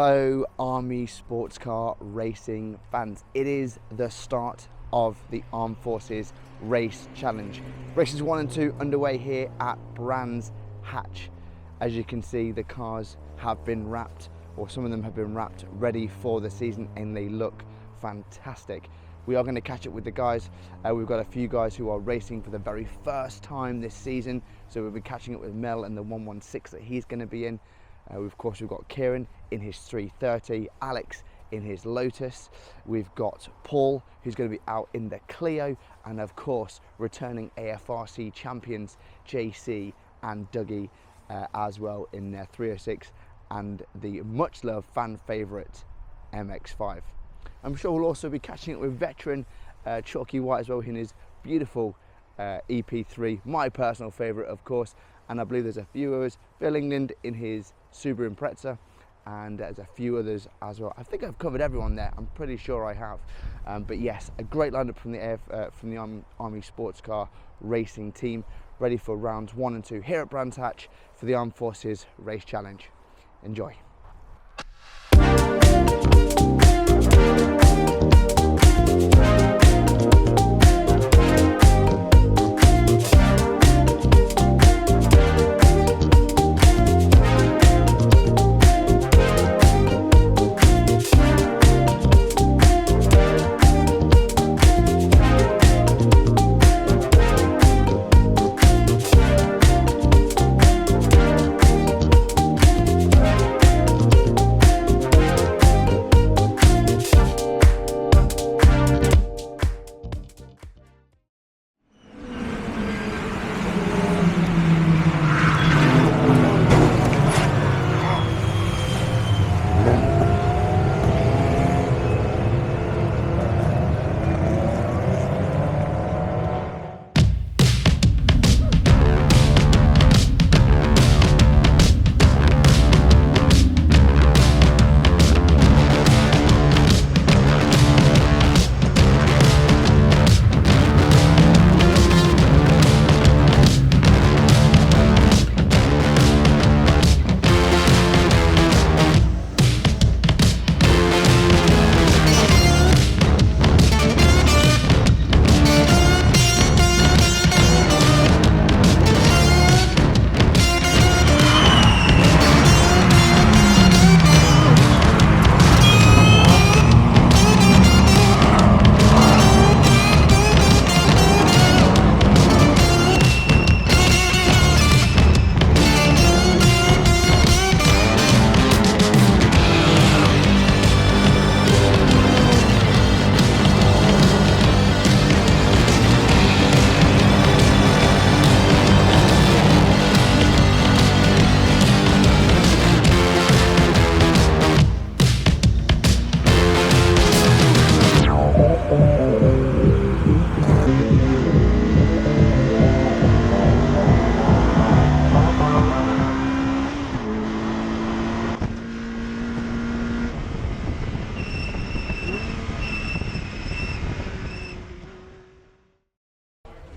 Hello Army Sports Car Racing fans. It is the start of the Armed Forces Race Challenge. Races 1 and 2 underway here at Brands Hatch. As you can see, the cars have been wrapped, or some of them have been wrapped, ready for the season, and they look fantastic. We are going to catch up with the guys. We've got a few guys who are racing for the very first time this season, so we'll be catching up with Mel and the 116 that he's going to be in. Of course, we've got Kieran in his 330, Alex in his Lotus. We've got Paul, who's going to be out in the Clio, and of course, returning AFRC champions JC and Dougie as well in their 306 and the much loved fan favourite MX5. I'm sure we'll also be catching up with veteran Chalky White as well in his beautiful EP3, my personal favourite, of course. And I believe there's a few others. Phil England in his Subaru Impreza, and there's a few others as well. I think I've covered everyone there. I'm pretty sure I have. But yes, a great lineup from the Army Sports Car Racing team, ready for rounds 1 and 2 here at Brands Hatch for the Armed Forces Race Challenge. Enjoy.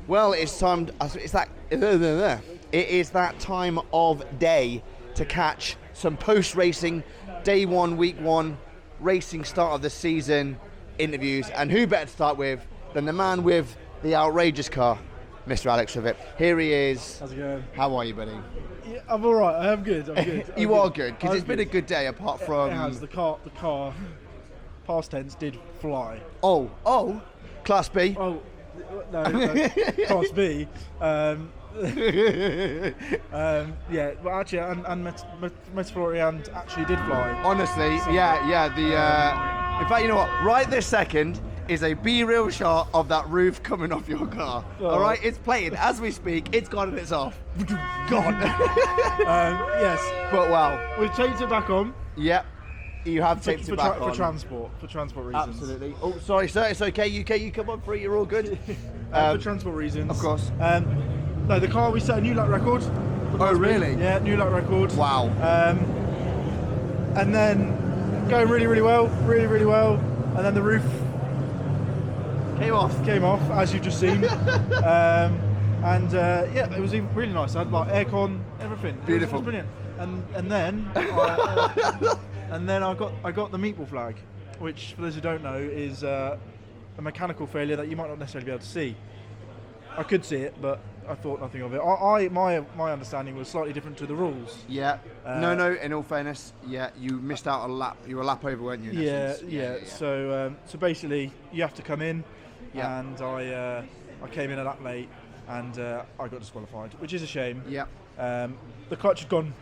Well, it's time. It is that time of day to catch some post-racing, day 1, week 1, racing start of the season interviews. And who better to start with than the man with the outrageous car, Mr. Alex Rivet. Here he is. How's it going? How are you, buddy? Yeah, I'm all right. I'm good. You are good, because it's been a good day apart from. It has. The car, past tense, did fly. Oh, Class B. Oh, no, Class B. Yeah, but actually, and Metaflorian actually did fly. Honestly, so, yeah. In fact, you know what? Right this second is a B-reel shot of that roof coming off your car. Oh. All right, it's playing as we speak. It's gone and it's off. Gone. Yes. But wow. We've taped it back on. Yep. You have taped it back on. For transport reasons. Absolutely. Oh, sorry, sir. It's okay. You come on free. You're all good. For transport reasons. Of course. No, the car, we set a new lap record. Oh, really? Yeah, new lap record. Wow. And then going really well. And then the roof came off, as you've just seen. Yeah, it was really nice. I had like aircon, everything. Beautiful. It was brilliant. And then And then I got the meatball flag, which for those who don't know is a mechanical failure that you might not necessarily be able to see. I could see it, but I thought nothing of it. My understanding was slightly different to the rules. Yeah. No. In all fairness, yeah, you missed out a lap. You were a lap over, weren't you? In essence? Yeah. So basically, you have to come in, Yeah. and I came in a lap late, and I got disqualified, which is a shame. Yeah. The clutch had gone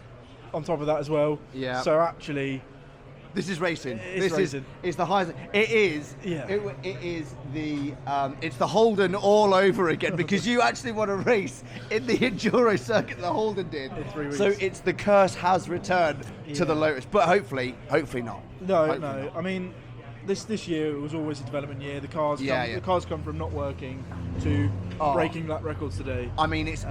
on top of that as well. Yeah. So actually, this is racing. It's racing. It's the highest. It is. Yeah. It is the. It's the Holden all over again because you actually want to race in the enduro circuit that Holden did. In 3 weeks. So it's the curse has returned to the Lotus, but hopefully not. No. Hopefully not. I mean, this year it was always a development year. The cars come from not working to breaking lap records today. I mean, it's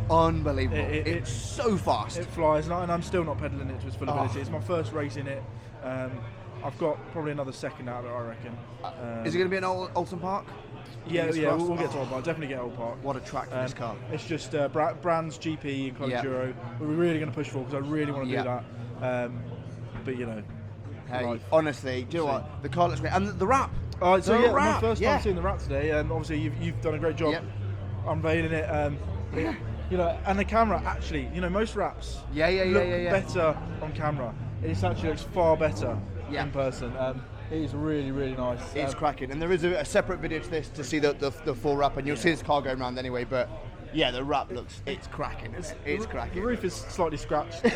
unbelievable. It's so fast. It flies, and I'm still not pedaling it to its full ability. It's my first race in it. I've got probably another second out of it, I reckon. Is it going to be an Alton Park? Yeah, we'll get to Old Park. Definitely get Old Park. What a track for this car. It's just Brands GP and Club Enduro. We're really going to push for because I really want to do that. But hey, life. honestly, do you know what? The car looks great, and the wrap. My wrap, first time seeing the wrap today, and obviously you've done a great job unveiling it. And the camera actually, most wraps look better on camera. It actually looks far better in person. It is really, really nice. It's cracking, and there is a separate video to this to see the full wrap, and you'll see this car going around anyway. But yeah, the wrap it's cracking. It's cracking. The roof is slightly scratched, but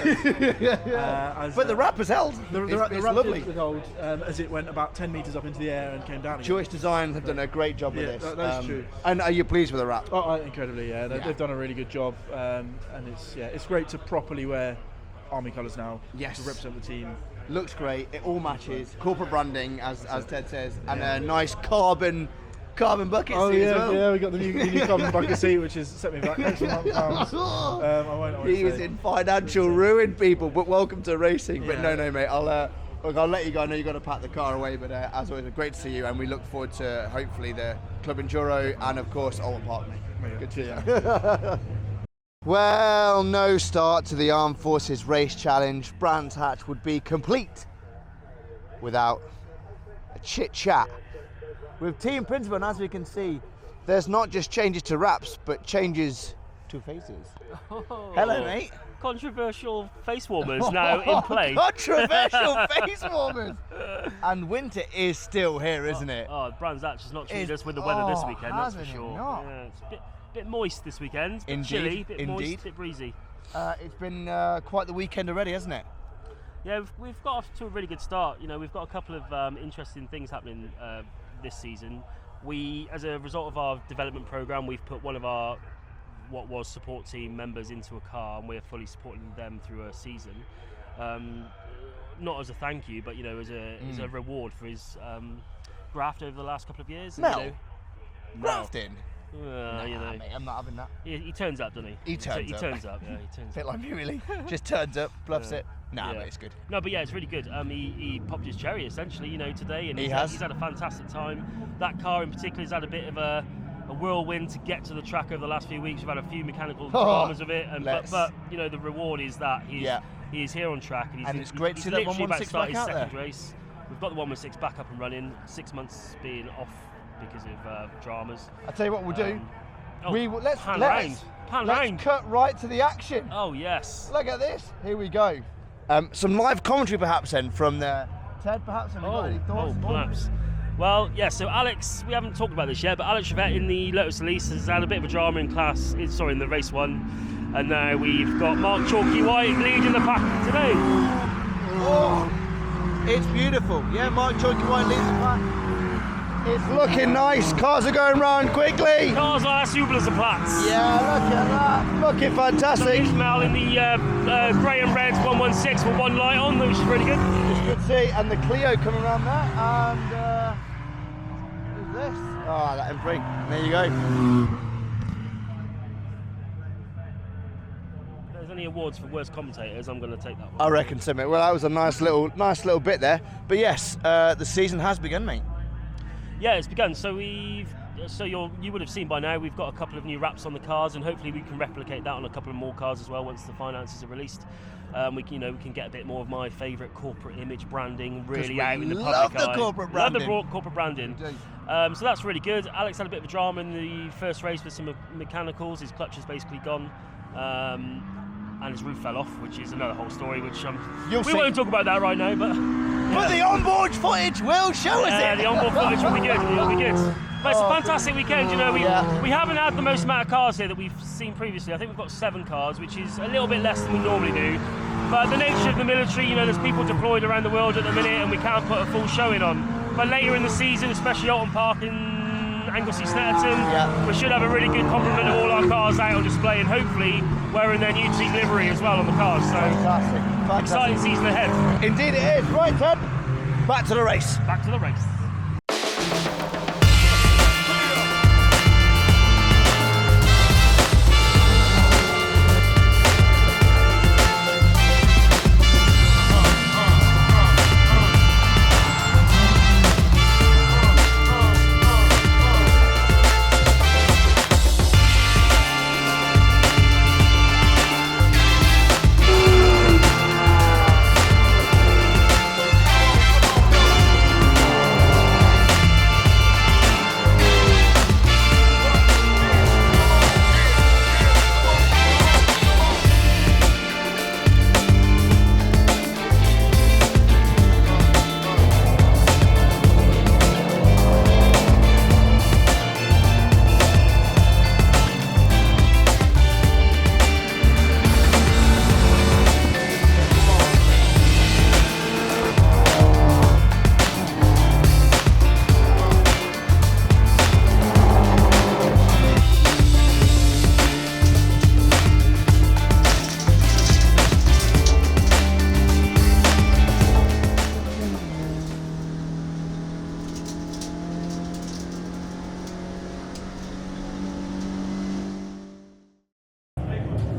the wrap has held. The It's wrap lovely. did hold as it went about 10 metres up into the air and came down again. Choice Design have done a great job with this. That's true. And are you pleased with the wrap? Oh, incredibly, yeah. They've done a really good job, and it's great to properly wear Army colours now. Yes. To represent the team. Looks great. It all matches. Corporate branding, as Ted says, and a nice carbon bucket seat as well. Yeah, we got the new carbon bucket seat, which has set me back extra £1. I won't he is in financial ruin, people. But welcome to racing. But no, mate. I'll let you go. I know you got to pack the car away, but as always, great to see you, and we look forward to hopefully the Club Enduro and of course Alton Park, mate. Good to see you. Well, no start to the Armed Forces Race Challenge. Brands Hatch would be complete without a chit-chat with team principal, and as we can see, there's not just changes to wraps, but changes to faces. Oh, hello, mate. Controversial face warmers now in play. Controversial face warmers. And winter is still here, isn't it? Brands Hatch has not treated us with the weather this weekend, that's for sure. Not? Yeah, it's a bit moist this weekend, bit Indeed, chilly, bit indeed. moist, bit breezy. It's been quite the weekend already, hasn't it? Yeah, we've got off to a really good start. We've got a couple of interesting things happening this season. We, as a result of our development program, we've put one of our what was support team members into a car, and we're fully supporting them through a season. Not as a thank you, but as a reward for his graft over the last couple of years. Mel, grafting. Mate, I'm not having that. He turns up, doesn't he? He turns up. Yeah, he turns Bit up. like me, really. Just turns up, bluffs it. But it's good. No, but yeah, it's really good. He popped his cherry essentially, today, and he's had a fantastic time. That car in particular has had a bit of a whirlwind to get to the track over the last few weeks. We've had a few mechanical dramas of it, and but the reward is that he is here on track, and it's great to see that 116 back out there. Race. We've got the 116 back up and running. 6 months being off because of dramas. I'll tell you what we'll do. Let's cut right to the action. Oh yes. Look at this. Here we go. Some live commentary perhaps then from Ted. Perhaps have you got any thoughts? Perhaps. Well, yeah. So Alex, we haven't talked about this yet, but Alex Chevette in the Lotus Elise has had a bit of a drama in class. In the race one, and now we've got Mark Chalky White leading the pack today. Oh, it's beautiful. Yeah, Mark Chalky White leads the pack. It's looking nice. Cars are going round quickly. Cars are Platz. Yeah, look at that. Looking fantastic. Ishmael in the grey and red 116 with one light on, which is really good. It's good to see. And the Clio coming around there. And who's this? Oh, that M3. There you go. If there's any awards for worst commentators, I'm going to take that one. I reckon so, mate. Well, that was a nice little bit there. But yes, the season has begun, mate. Yeah, it's begun. So so you would have seen by now we've got a couple of new wraps on the cars, and hopefully we can replicate that on a couple of more cars as well once the finances are released. We can get a bit more of my favourite corporate image branding really out in the public eye. Love the corporate branding. Love the corporate branding. So that's really good. Alex had a bit of a drama in the first race with some mechanicals. His clutch is basically gone. And his roof fell off, which is another whole story, which we won't talk about that right now, but the onboard footage will show us it. The onboard footage will be good. It'll be good. But it's a fantastic weekend. We haven't had the most amount of cars here that we've seen previously. I think we've got 7 cars, which is a little bit less than we normally do. But the nature of the military, there's people deployed around the world at the minute, and we can't put a full showing on. But later in the season, especially Alton Park in Anglesey Snetterton, we should have a really good complement of all our cars out on display, and hopefully wearing their new team livery as well on the cars. So Fantastic. Exciting season ahead. Indeed it is. Right, Ted, back to the race. Back to the race.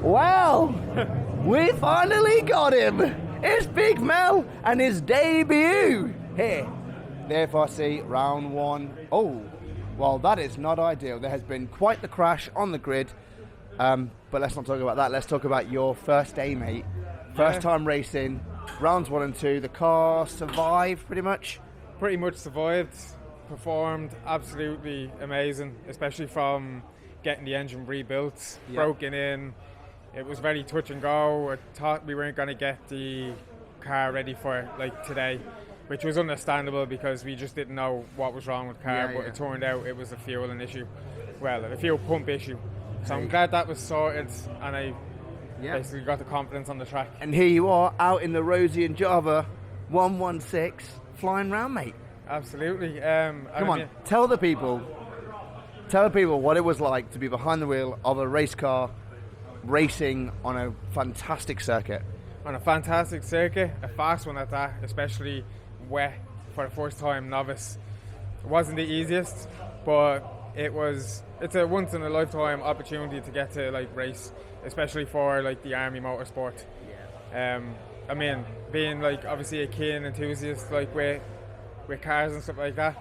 Well, we finally got him. It's Big Mel and his debut here. The FRC round 1. Oh, well, that is not ideal. There has been quite the crash on the grid. But let's not talk about that. Let's talk about your first day, mate. First time racing, rounds 1 and 2. The car survived pretty much. Pretty much survived. Performed absolutely amazing, especially from getting the engine rebuilt, broken in. It was very touch and go. I thought we weren't going to get the car ready for today, which was understandable because we just didn't know what was wrong with the car. But it turned out it was a fueling issue, a fuel pump issue. So I'm glad that was sorted, and I basically got the confidence on the track. And here you are out in the Rosie and Java 116 flying round, mate. Absolutely. Come on, tell the people what it was like to be behind the wheel of a race car racing on a fantastic circuit. On a fantastic circuit, a fast one at that, especially wet for the first time novice. It wasn't the easiest, but it's a once in a lifetime opportunity to get to race, especially for the Army motorsport. I mean, being obviously a keen enthusiast with cars and stuff like that,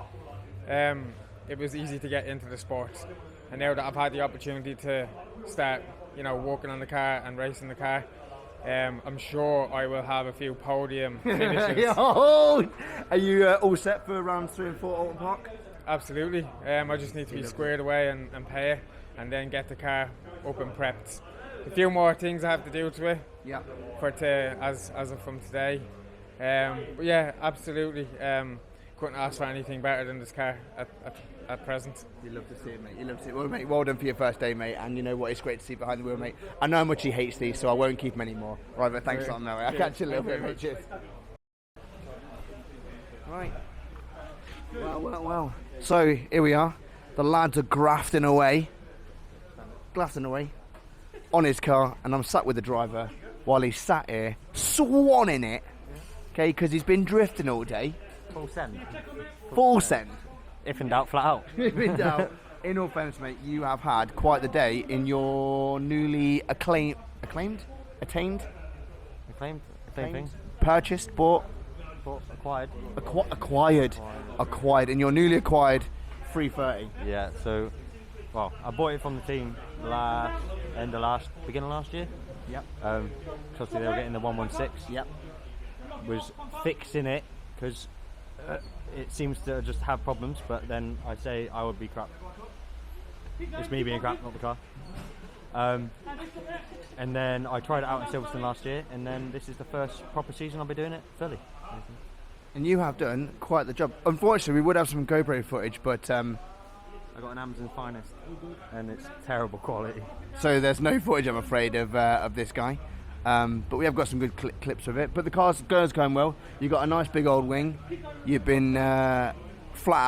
it was easy to get into the sport. And now that I've had the opportunity to start working on the car and racing the car, I'm sure I will have a few podium finishes. Are you all set for rounds 3 and 4 Alton Park? Absolutely. I just need to be squared away and pay, and then get the car up and prepped. A few more things I have to do to it. As of from today. But yeah, absolutely. Couldn't ask for anything better than this car at present. You love to see it, mate. You love to see it. Well, mate, well done for your first day, mate. And you know what? It's great to see behind the wheel, mate. I know how much he hates these, so I won't keep him anymore. Right, but thanks a lot, mate. I'll catch you a little bit, mate. Cheers. Right. Well. So, here we are. The lads are grafting away on his car, and I'm sat with the driver while he's sat here swanning it, okay, because he's been drifting all day. Full send. If in doubt, flat out. If in doubt. In all fairness, mate, you have had quite the day in your newly attained, purchased, bought, acquired. Acquired in your newly acquired 3:30. Yeah, so, well, I bought it from the team beginning of last year. Yep. Obviously they were getting the 116. Yep. Was fixing it because it seems to just have problems, but then I say I would be crap. It's me being crap, not the car. And then I tried it out in Silverstone last year, and then this is the first proper season I'll be doing it fully. And you have done quite the job. Unfortunately, we would have some GoPro footage, but I got an Amazon Finest, and it's terrible quality. so there's no footage, I'm afraid, of this guy. But we have got some good clips of it. But the car's going well. You've got a nice big old wing. You've been flat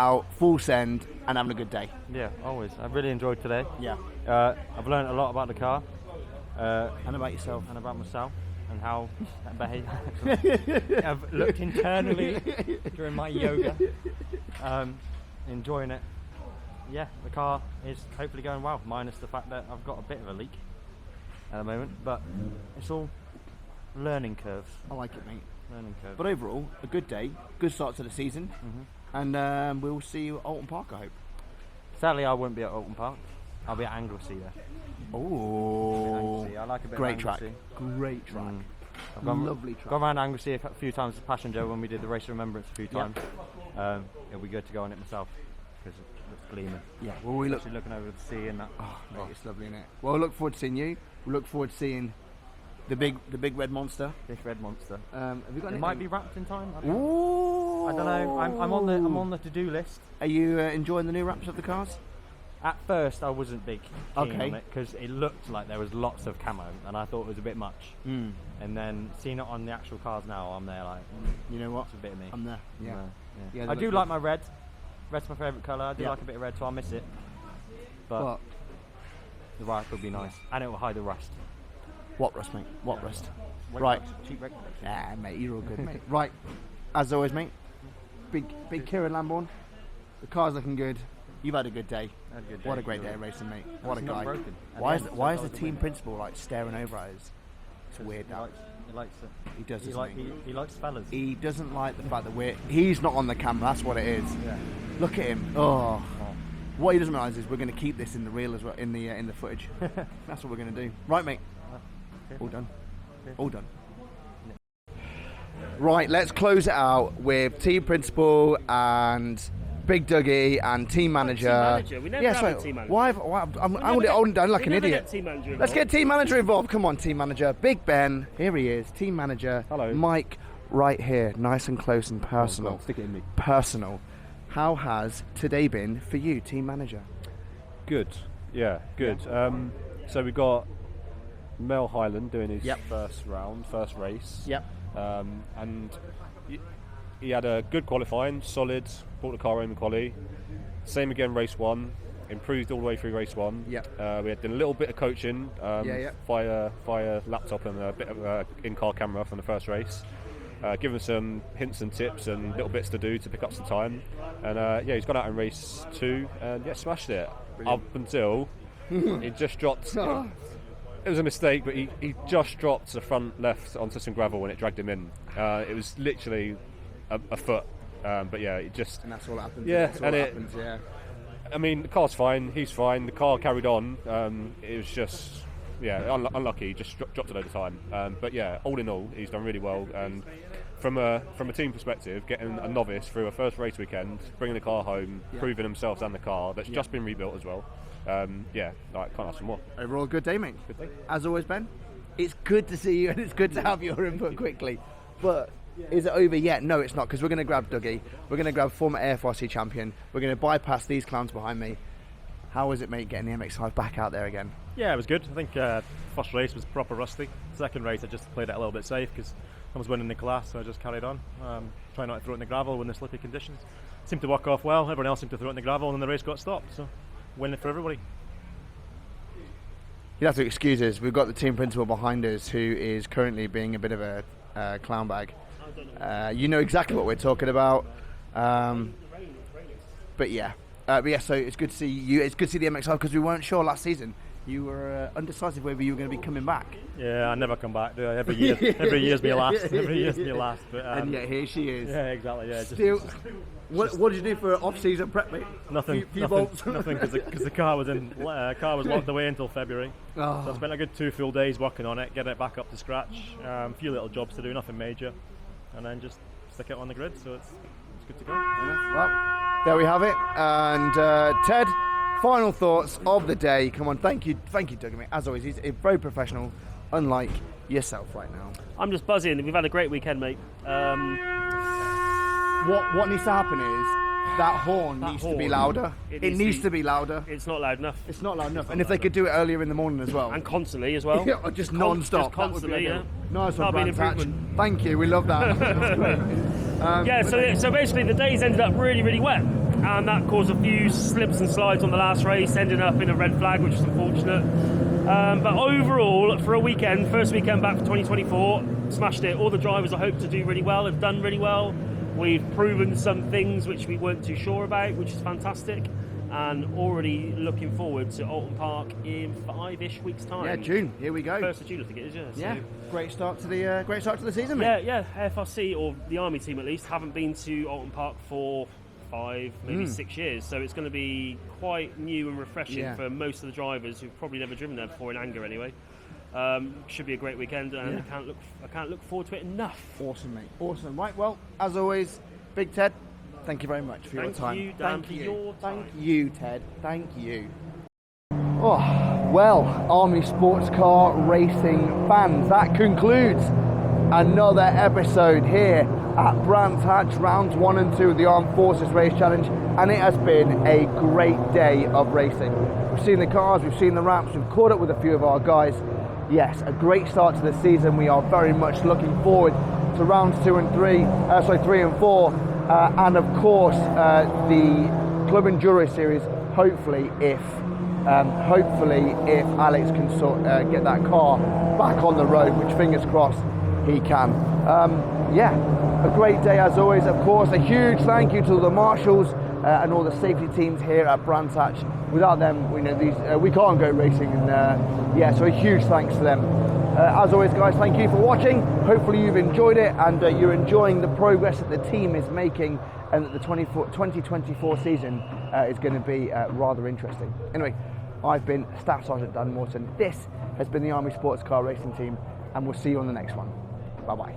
out, full send, and having a good day. Yeah, always. I've really enjoyed today. Yeah. I've learned a lot about the car. And about yourself. And about myself. And how I behave. I've looked internally during my yoga. Enjoying it. Yeah, the car is hopefully going well, minus the fact that I've got a bit of a leak at the moment, but it's all learning curves. I like it, mate. Learning curves. But overall, a good day, good start to the season, and we'll see you at Alton Park, I hope. Sadly, I won't be at Alton Park. I'll be at Anglesey there. Oh, Anglesey. I like a bit great of track. Anglesey. Great track. I've gone, Lovely track. Gone around Anglesey a few times as passenger when we did the Race of Remembrance a few times. It'll be good to go on it myself because it looks gleaming. Yeah, well, we look. Especially looking over the sea and that. Oh, mate, it's lovely, isn't it? Well, we look forward to seeing you. We look forward to seeing the big red monster. This red monster. Have you got It might be wrapped in time. Ooh. I don't know. I'm on the to-do list. Are you enjoying the new wraps of the cars? At first, I wasn't keen Okay. on it because it looked like there was lots of camo, and I thought it was a bit much. Mm. And then seeing it on the actual cars now, I'm there like, You know what? it's a bit of me. I'm there. Yeah. No, Yeah, I they do look like good. my red. Red's my favourite colour. I do Yeah. like a bit of red, so I'll miss it. But What? the white would be nice, and it will hide the rust. What rust, mate? What rust? Red Right. rust, cheap red. Ah, mate, you're all good, mate. Right. As always, mate. Big Kieran Lambourne. The car's looking good. You've had a good day. Had a good What day, a great really. day of racing, mate. What a It's not guy. broken. At Why the is end, why so is the that was team amazing. principal like staring over at us? It's weird. That He likes it. he does. He, Doesn't he? he likes fellas. He doesn't like the fact that he's not on the camera. That's what it is. Yeah. Look at him. Oh. What he doesn't realise is we're going to keep this in the reel as well, in the footage. That's what we're going to do. Right, mate. Okay. All done. Okay. All done. Right, let's close it out with team principal and Big Dougie and team manager. manager? We never have a team manager. I'm holding down like an idiot. Team manager Let's involved. get team manager involved. Come on, team manager. Big Ben, here he is. Team manager. Hello. Mike, right here, nice and close and personal. Stick it in me. Personal. How has today been for you, team manager? Good. Yeah, good. So we got Mel Highland doing his Yep. first race. Yep. And he had a good qualifying, solid, brought the car home in quali. Same again, race one, improved all the way through race one. Yep. We had done a little bit of coaching via laptop and a bit of in-car camera from the first race. Given some hints and tips and little bits to do to pick up some time. And he's gone out in race two and smashed it. Brilliant. Up until he just dropped. It was a mistake, but he just dropped the front left onto some gravel when it dragged him in. It was literally a foot. But yeah, it just. And that's all that happens. Yeah, that's all and that it- happens, yeah. I mean, the car's fine. He's fine. The car carried on. It was just. Yeah, unlucky. He just dropped a load of time. But yeah, all in all, he's done really well. And from a team perspective, getting a novice through a first race weekend, bringing the car home, Yeah. proving himself and the car that's Yeah. just been rebuilt as well. Can't ask for more. Overall, good day, mate. Good day. As always, Ben, it's good to see you and it's good to have your input quickly. But is it over yet? No, it's not, because we're going to grab Dougie. We're going to grab former AFRC champion. We're going to bypass these clowns behind me. How was it, mate, getting the MX-5 back out there again? Yeah, it was good. I think first race was proper rusty. Second race I just played it a little bit safe because I was winning the class, so I just carried on. Trying not to throw it in the gravel when the slippy conditions. Seemed to work off well. Everyone else seemed to throw it in the gravel and then the race got stopped. So winning for everybody. You'd have to excuse us. We've got the team principal behind us who is currently being a bit of a clown bag. You know exactly what we're talking about. But yeah, so it's good to see you. It's good to see the MX-5 because we weren't sure last season you were undecisive whether you were going to be coming back. Yeah, I never come back, do I? Every year's my last. Every year's my last. But, and yet here she is. Yeah, exactly. Yeah. Still, what did you do for off-season prep, mate? Nothing. Nothing, because the car was locked away until February. Oh. So I spent a good 2 full days working on it, getting it back up to scratch. A few little jobs to do, nothing major, and then just stick it on the grid. So it's good to go. Well, there we have it. And Ted, final thoughts of the day. Come on, thank you, Doug. Mate. As always, he's very professional, unlike yourself right now. I'm just buzzing. We've had a great weekend, mate. What needs to happen is that horn needs to be louder. It needs to be louder. It's not loud enough. It's not loud enough. And if they could do it earlier in the morning as well. And constantly as well. Yeah, or just non-stop. Just constantly, yeah. Nice one, That'll be an Brands Hatch. improvement. Thank you, we love that. That's great. So basically the days ended up really, really wet. And that caused a few slips and slides on the last race, ending up in a red flag, which is unfortunate. But overall, for a weekend, first weekend back for 2024, smashed it. All the drivers I hope to do really well have done really well. We've proven some things which we weren't too sure about, which is fantastic. And already looking forward to Alton Park in 5-ish weeks' time. Yeah, June. Here we go. 1st of June, I think it is. Yeah. Great start to the season, Yeah, mate. yeah. FRC, or the Army team at least, haven't been to Alton Park for 5, maybe 6 years. So it's going to be quite new and refreshing for most of the drivers who've probably never driven there before, in anger anyway. Should be a great weekend, and I can't look forward to it enough. Awesome, mate. Awesome. Right. Well, as always, Big Ted, thank you very much for your time. Thank you, Dan, for your time. Thank you, Ted. Thank you. Oh, well, Army Sports Car Racing fans, that concludes another episode here at Brands Hatch, rounds 1 and 2 of the Armed Forces Race Challenge, and it has been a great day of racing. We've seen the cars, we've seen the ramps, we've caught up with a few of our guys. Yes, a great start to the season. We are very much looking forward to rounds 3 and 4, and of course the Club Enduro Series. Hopefully, if Alex can get that car back on the road, which fingers crossed he can. A great day as always. Of course, a huge thank you to the marshals and all the safety teams here at Brands Hatch. Without them, we can't go racing, and so a huge thanks to them. As always, guys, thank you for watching. Hopefully you've enjoyed it, and you're enjoying the progress that the team is making, and that the 2024 season is going to be rather interesting. Anyway, I've been Staff Sergeant Dan Morton. This has been the Army Sports Car Racing Team, and we'll see you on the next one. Bye-bye.